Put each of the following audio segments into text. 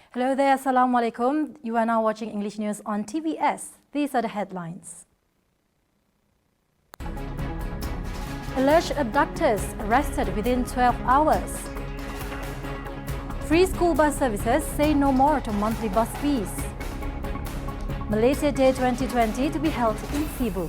Hello there, Assalamualaikum. You are now watching English News on TVS. These are the headlines. Alleged abductors arrested within 12 hours. Free school bus services say no more to monthly bus fees. Malaysia Day 2020 to be held in Cebu.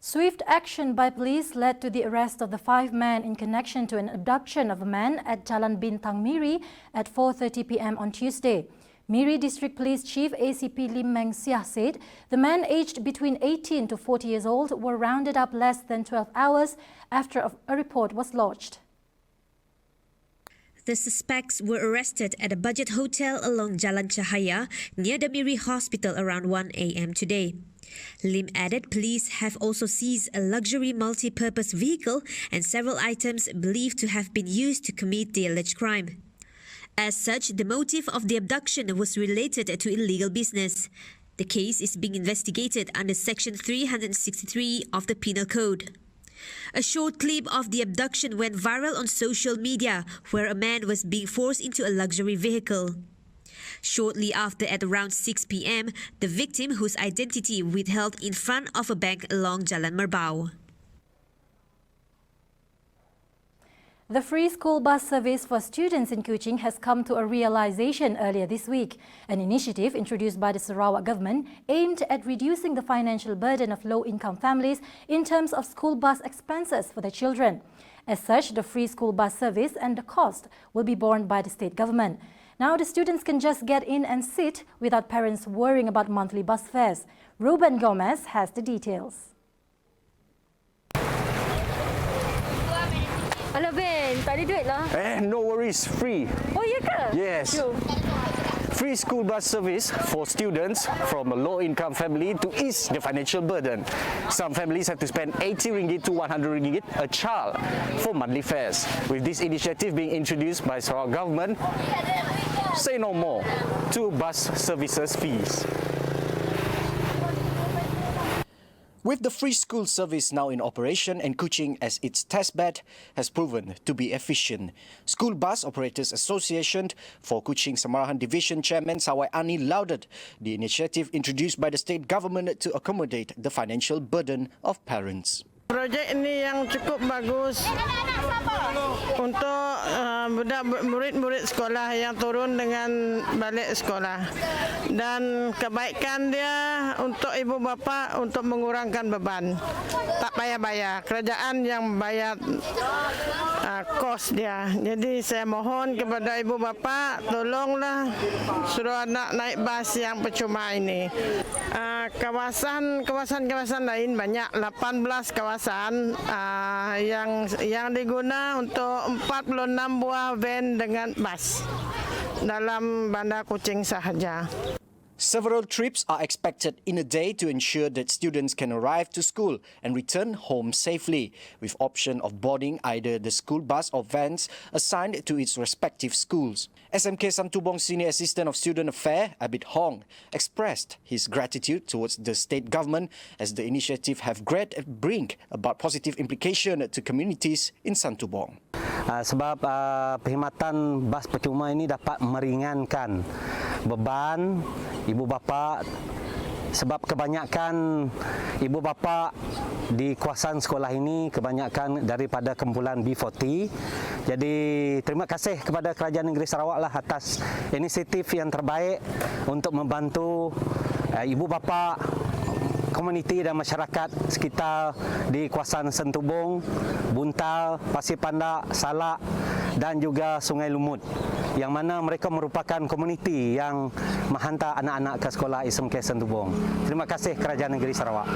Swift action by police led to the arrest of the 5 men in connection to an abduction of a man at Jalan Bintang Miri at 4:30 p.m. on Tuesday. Miri District Police Chief ACP Lim Meng Siah said the men aged between 18 to 40 years old were rounded up less than 12 hours after a report was lodged. The suspects were arrested at a budget hotel along Jalan Cahaya near the Miri Hospital around 1 a.m. today. Lim added police have also seized a luxury multi-purpose vehicle and several items believed to have been used to commit the alleged crime. As such, the motive of the abduction was related to illegal business. The case is being investigated under Section 363 of the Penal Code. A short clip of the abduction went viral on social media, where a man was being forced into a luxury vehicle. Shortly after, at around 6 p.m., the victim, whose identity withheld in front of a bank along Jalan Merbau. The free school bus service for students in Kuching has come to a realization earlier this week, an initiative introduced by the Sarawak government aimed at reducing the financial burden of low-income families in terms of school bus expenses for their children. As such, the free school bus service and the cost will be borne by the state government. Now the students can just get in and sit without parents worrying about monthly bus fares. Ruben Gomez has the details. Alah Ben, tak ada duit lah. No worries, free. Oh ya ke? Yes. Jom. Free school bus service for students from a low-income family to ease the financial burden. Some families have to spend 80 ringgit to 100 ringgit a child for monthly fares. With this initiative being introduced by Sarawak government, say no more to bus services fees. With the free school service now in operation and Kuching as its testbed has proven to be efficient, School Bus Operators Association for Kuching Samarahan Division Chairman Sawai Ani lauded the initiative introduced by the state government to accommodate the financial burden of parents. Projek ini yang cukup bagus untuk murid-murid sekolah yang turun dengan balik sekolah, dan kebaikan dia untuk ibu bapa untuk mengurangkan beban, tak payah bayar, kerajaan yang bayar kos dia. Jadi saya mohon kepada ibu bapa, tolonglah suruh anak naik bas yang percuma ini. Kawasan lain banyak, 18 kawasan yang diguna untuk 46 buah van dengan bas dalam bandar Kuching sahaja. Several trips are expected in a day to ensure that students can arrive to school and return home safely, with option of boarding either the school bus or vans assigned to its respective schools. SMK Santubong Senior Assistant of Student Affairs, Abid Hong, expressed his gratitude towards the state government as the initiative have bring about positive implication to communities in Santubong. Sebab perkhidmatan bas percuma ini dapat meringankan beban ibu bapa, sebab kebanyakan ibu bapa di kawasan sekolah ini kebanyakan daripada kumpulan B40. Jadi terima kasih kepada Kerajaan Negeri Sarawak lah atas inisiatif yang terbaik untuk membantu ibu bapa, komuniti dan masyarakat sekitar di kawasan Sentubong, Buntal, Pasir Pandak, Salak dan juga Sungai Lumut, yang mana mereka merupakan komuniti yang menghantar anak-anak ke sekolah SMK Sentubong. Terima kasih Kerajaan Negeri Sarawak.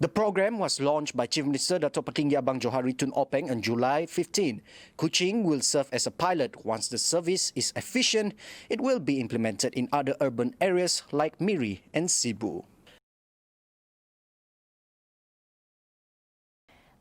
The program was launched by Chief Minister Dato' Petinggi Abang Johari Tun Openg on July 15. Kuching will serve as a pilot. Once the service is efficient, it will be implemented in other urban areas like Miri and Cebu.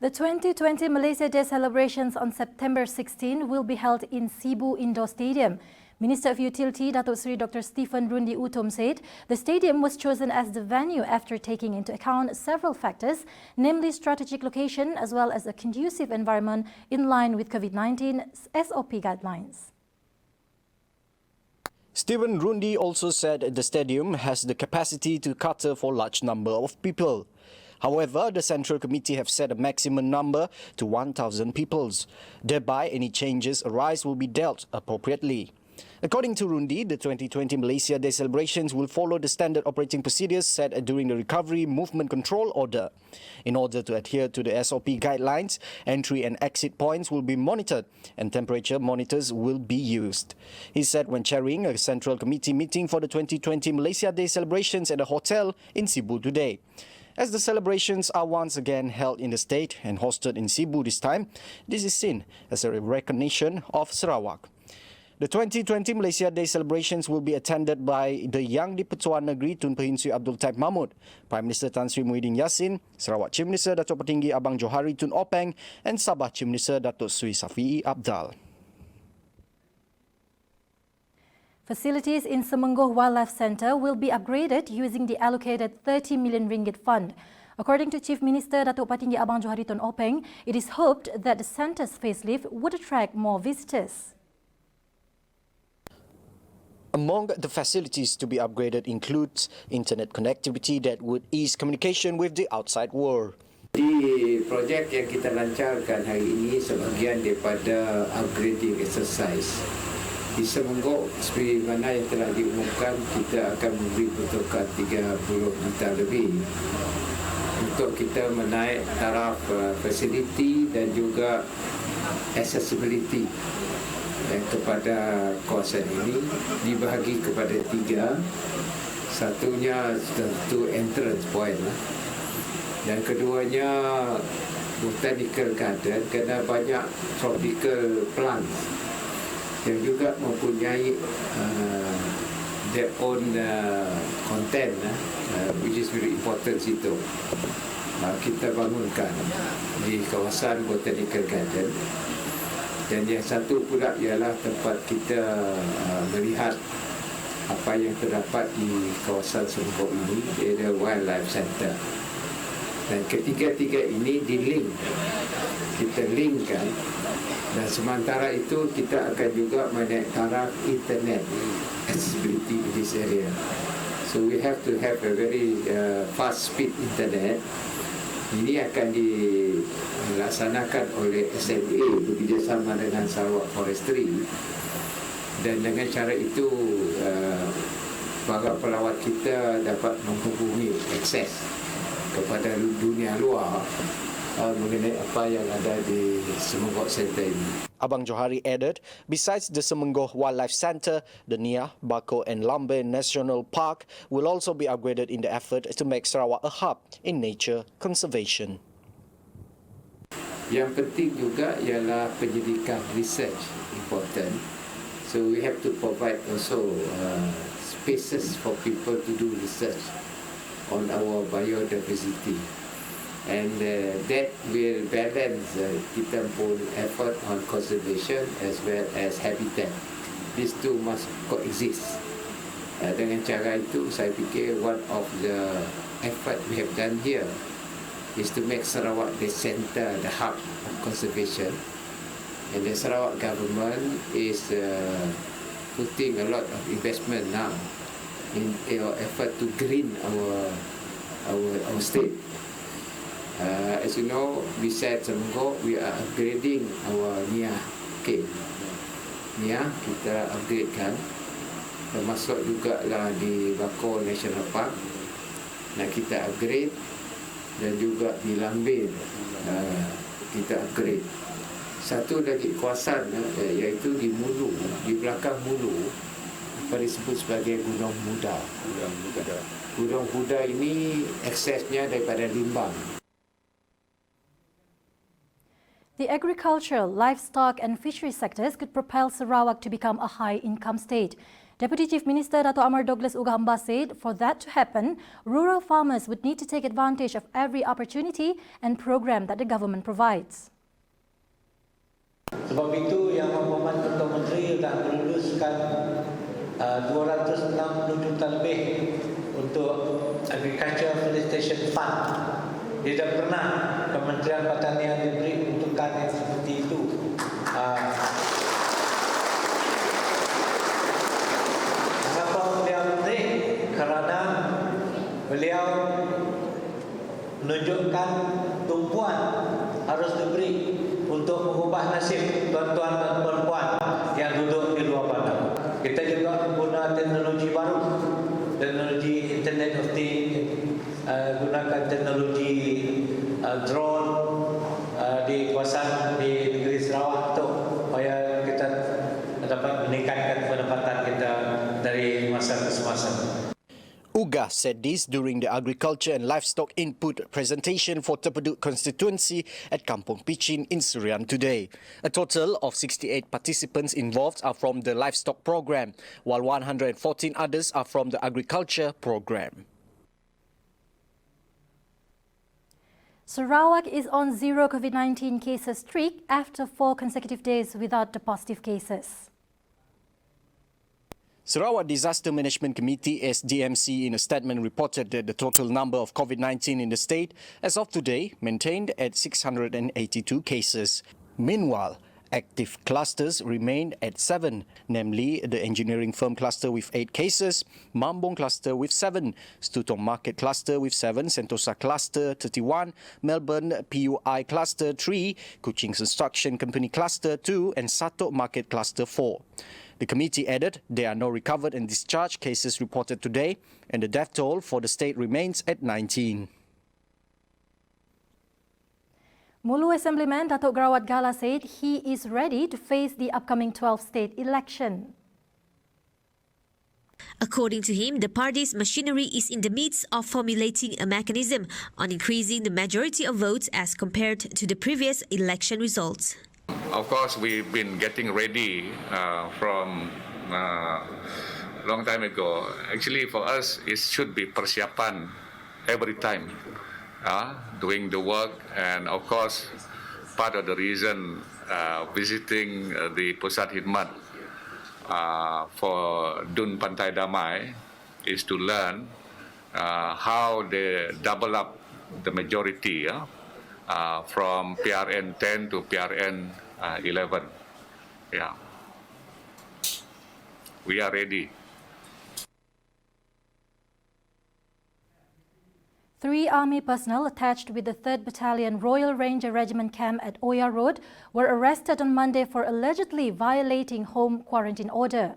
The 2020 Malaysia Day celebrations on September 16 will be held in Cebu Indoor Stadium. Minister of Utility Datuk Seri Dr. Stephen Rundi Utom said the stadium was chosen as the venue after taking into account several factors, namely strategic location as well as a conducive environment in line with COVID-19 SOP guidelines. Stephen Rundi also said the stadium has the capacity to cater for a large number of people. However, the Central Committee have set a maximum number to 1,000 peoples. Thereby, any changes arise will be dealt appropriately. According to Rundi, the 2020 Malaysia Day celebrations will follow the standard operating procedures set during the Recovery Movement Control Order. In order to adhere to the SOP guidelines, entry and exit points will be monitored and temperature monitors will be used. He said when chairing a Central Committee meeting for the 2020 Malaysia Day celebrations at a hotel in Cebu today. As the celebrations are once again held in the state and hosted in Cebu this time, this is seen as a recognition of Sarawak. The 2020 Malaysia Day celebrations will be attended by the Yang di-Pertuan Negeri Tun Pehin Sri Abdul Taib Mahmud, Prime Minister Tan Sri Muhyiddin Yassin, Sarawak Chief Minister Datuk Petinggi Abang Johari Tun Openg and Sabah Chief Minister Datuk Sri Safi'i Abdal. Facilities in Semenggol Wildlife Centre will be upgraded using the allocated 30 million ringgit fund. According to Chief Minister Datuk Petinggi Abang Johari Tun Openg, it is hoped that the centre's facelift would attract more visitors. Among the facilities to be upgraded includes internet connectivity that would ease communication with the outside world. Di projek yang kita lancarkan hari ini sebahagian daripada upgrading exercise. Di Semenggol, seperti mana yang telah diumumkan, kita akan memberi pertukaran 30 juta lebih untuk kita menaik taraf facility dan juga accessibility kepada kawasan ini dibahagi kepada 3. Satunya satu entrance point dan keduanya botanical garden kerana banyak tropical plants yang juga mempunyai their own content which is very important situ. Kita bangunkan di kawasan botanical garden. Dan yang satu pula ialah tempat kita melihat apa yang terdapat di kawasan Semenggol ini, iaitu Wildlife Centre. Dan ketiga-tiga ini di-link. Kita linkkan. Dan sementara itu kita akan juga menaik taraf internet accessibility in this area. So we have to have a very fast speed internet. Ini akan dilaksanakan oleh SMA bekerjasama dengan Sarawak Forestry, dan dengan cara itu para pelawat kita dapat menghubungi akses kepada dunia luar mengenai apa yang ada di Semenggol Centre ini. Abang Johari added, besides the Semenggol Wildlife Centre, the Nia, Bako and Lambe National Park will also be upgraded in the effort to make Sarawak a hub in nature conservation. Yang penting juga ialah penyelidikan research important. So we have to provide also spaces for people to do research on our biodiversity. And that will balance kita pun effort on conservation as well as habitat. These two must coexist. Dengan cara itu, saya fikir one of the effort we have done here is to make Sarawak the center, the hub of conservation. And the Sarawak government is putting a lot of investment now in our effort to green our state. As you know, besides Semenggol, we are upgrading our Nia cave. Nia kita upgradekan, termasuk juga lah di Bako National Park. Nah, kita upgrade dan juga di Lambe kita upgrade. Satu lagi kawasan iaitu di Mulu, di belakang Mulu, apa disebut sebagai Gunung Muda. Gunung Muda ini aksesnya daripada Limbang. The agricultural, livestock and fishery sectors could propel Sarawak to become a high-income state. Deputy Chief Minister Dato' Amar Douglas Ugahamba said for that to happen, rural farmers would need to take advantage of every opportunity and program that the government provides. Sebab itu yang Pembantu Ketua Menteri telah meluluskan 260 juta lebih untuk Agriculture Facilitation Fund. Tidak pernah Kementerian Pertanian diberi peruntukan yang seperti itu. Kenapa beliau menteri? Kerana beliau menunjukkan tumpuan harus diberi untuk mengubah nasib tuan-tuan dan perempuan yang duduk di luar bandar. Kita juga menggunakan teknologi baru, teknologi Internet of Things, gunakan teknologi drone di kawasan di negeri Sarawak untuk supaya kita dapat meningkatkan pendapatan kita dari masa ke semasa. Ogos said this during the Agriculture and Livestock Input presentation for Tepedut constituency at Kampung Kuching in Serian today. A total of 68 participants involved are from the livestock program, while 114 others are from the agriculture program. Sarawak is on zero COVID-19 cases streak after 4 consecutive days without the positive cases. Sarawak Disaster Management Committee SDMC in a statement reported that the total number of COVID-19 in the state as of today maintained at 682 cases. Meanwhile, active clusters remained at 7, namely the engineering firm cluster with 8 cases, Mambong cluster with 7, Stutong Market cluster with 7, Sentosa cluster 31, Melbourne PUI cluster 3, Kuching Construction Company cluster 2 and Satok Market cluster 4. The committee added there are no recovered and discharged cases reported today, and the death toll for the state remains at 19. Mulu Assemblyman Datuk Garawat Gala said he is ready to face the upcoming 12th state election. According to him, the party's machinery is in the midst of formulating a mechanism on increasing the majority of votes as compared to the previous election results. Of course, we've been getting ready from long time ago. Actually, for us, it should be persiapan every time, doing the work. And of course, part of the reason visiting the Pusat Khidmat for Dun Pantai Damai is to learn how they double up the majority from PRN 10 to PRN 11. Yeah. We are ready. 3 Army personnel attached with the 3rd Battalion Royal Ranger Regiment camp at Oya Road were arrested on Monday for allegedly violating home quarantine order.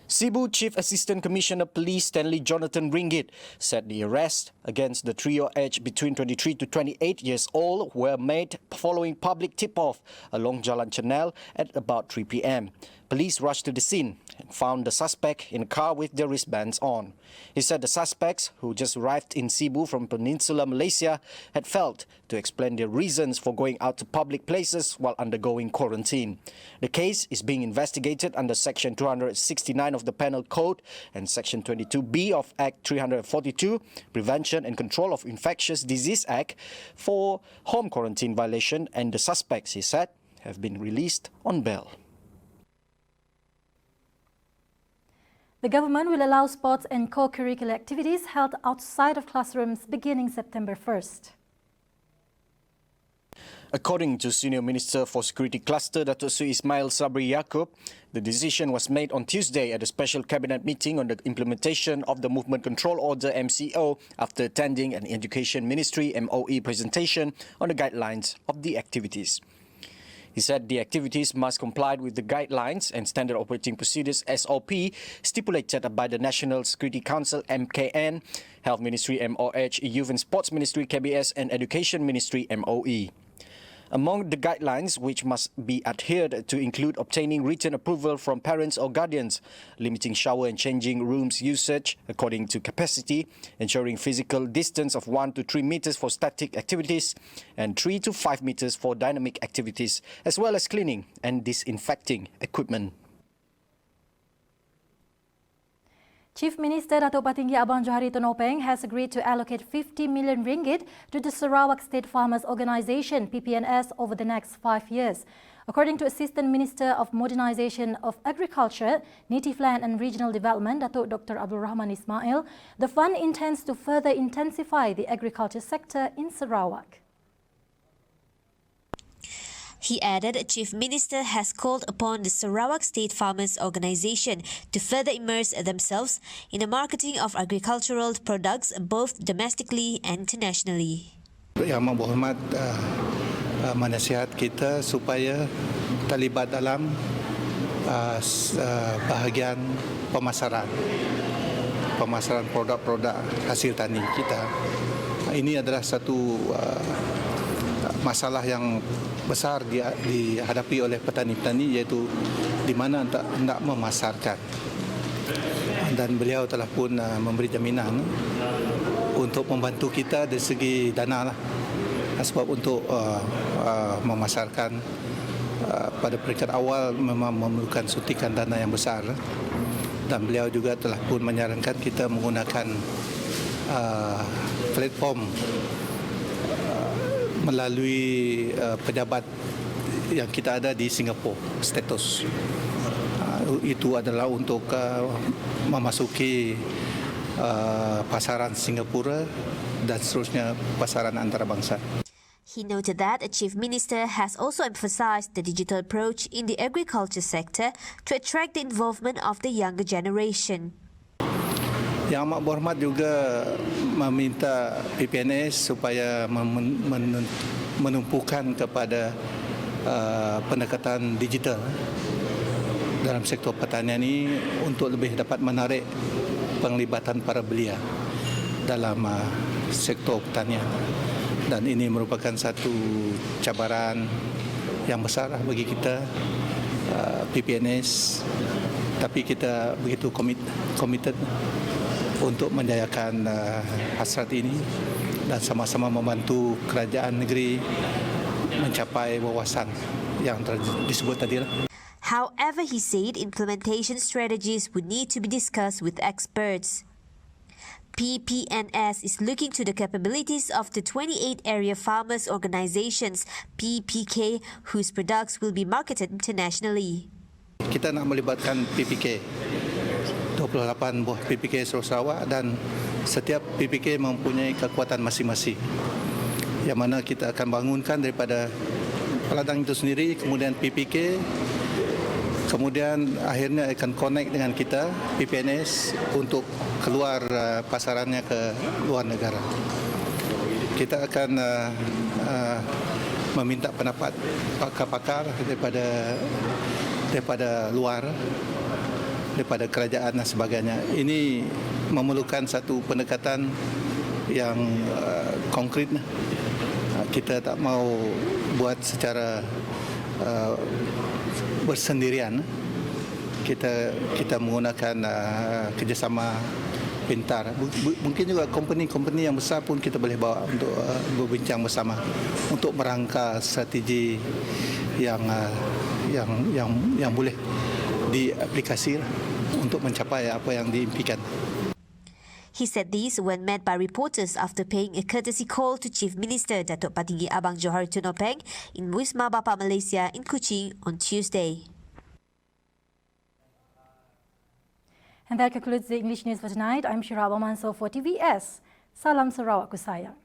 Cebu Chief Assistant Commissioner of Police Stanley Jonathan Ringgit said the arrest against the trio aged between 23 to 28 years old were made following public tip-off along Jalan Chanel at about 3 p.m. Police rushed to the scene and found the suspect in a car with their wristbands on. He said the suspects, who just arrived in Cebu from Peninsular Malaysia, had failed to explain their reasons for going out to public places while undergoing quarantine. The case is being investigated under Section 269 of the Penal Code and Section 22B of Act 342, Prevention and Control of Infectious Disease Act, for home quarantine violation, and the suspects, he said, have been released on bail. The government will allow sports and co-curricular activities held outside of classrooms beginning September 1st. According to Senior Minister for Security Cluster, Datuk Sri Ismail Sabri Yaakob, the decision was made on Tuesday at a special cabinet meeting on the implementation of the Movement Control Order MCO after attending an Education Ministry MOE presentation on the guidelines of the activities. He said the activities must comply with the guidelines and standard operating procedures SOP stipulated by the National Security Council MKN, Health Ministry MOH, Youth and Sports Ministry KBS and Education Ministry MOE. Among the guidelines which must be adhered to include obtaining written approval from parents or guardians, limiting shower and changing rooms usage according to capacity, ensuring physical distance of 1 to 3 meters for static activities and 3 to 5 meters for dynamic activities, as well as cleaning and disinfecting equipment. Chief Minister Datuk Patinggi Abang Johari Tonopeng has agreed to allocate 50 million ringgit to the Sarawak State Farmers Organisation (PPNS) over the next 5 years. According to Assistant Minister of Modernisation of Agriculture, Native Land and Regional Development, Datuk Dr. Abdul Rahman Ismail, the fund intends to further intensify the agriculture sector in Sarawak. He added Chief Minister has called upon the Sarawak State Farmers Organisation to further immerse themselves in the marketing of agricultural products both domestically and internationally. Yang Amat Berhormat menasihat kita supaya terlibat dalam bahagian pemasaran produk-produk hasil tani kita. Ini adalah satu masalah yang besar dihadapi oleh petani-petani, iaitu di mana hendak memasarkan. Dan beliau telah pun memberi jaminan untuk membantu kita dari segi dana lah. Sebab untuk memasarkan pada peringkat awal memang memerlukan suntikan dana yang besar. Dan beliau juga telah pun menyarankan kita menggunakan platform melalui pejabat yang kita ada di Singapura, status. Itu adalah untuk memasuki pasaran Singapura dan seterusnya pasaran antarabangsa. He noted that a Chief Minister has also emphasized the digital approach in the agriculture sector to attract the involvement of the younger generation. Yang Amat Berhormat juga meminta PPNS supaya menumpukan kepada pendekatan digital dalam sektor pertanian ini untuk lebih dapat menarik penglibatan para belia dalam sektor pertanian. Dan ini merupakan satu cabaran yang besar bagi kita PPNS, tapi kita begitu committed untuk menjayakan hasrat ini dan sama-sama membantu kerajaan negeri mencapai wawasan yang disebut tadi. However, he said implementation strategies would need to be discussed with experts. PPNS is looking to the capabilities of the 28 area farmers organizations, PPK, whose products will be marketed internationally. Kita nak melibatkan PPK, 28 buah PPK seluruh Sarawak, dan setiap PPK mempunyai kekuatan masing-masing yang mana kita akan bangunkan daripada peladang itu sendiri, kemudian PPK, kemudian akhirnya akan connect dengan kita PPNS untuk keluar pasarannya ke luar negara. Kita akan meminta pendapat pakar-pakar daripada luar, daripada kerajaan dan sebagainya. Ini memerlukan satu pendekatan yang konkret. Kita tak mau buat secara bersendirian. Kita menggunakan kerjasama pintar. Mungkin juga company yang besar pun kita boleh bawa untuk berbincang bersama untuk merangka strategi yang boleh diaplikasi untuk mencapai apa yang diimpikan. He said this when met by reporters after paying a courtesy call to Chief Minister Datuk Patinggi Abang Johari Tonopeng in Wisma Bapa Malaysia in Kuching on Tuesday. And that concludes the English news for tonight. I'm Shira Mansor for TVS. Salam Sarawak ku sayang.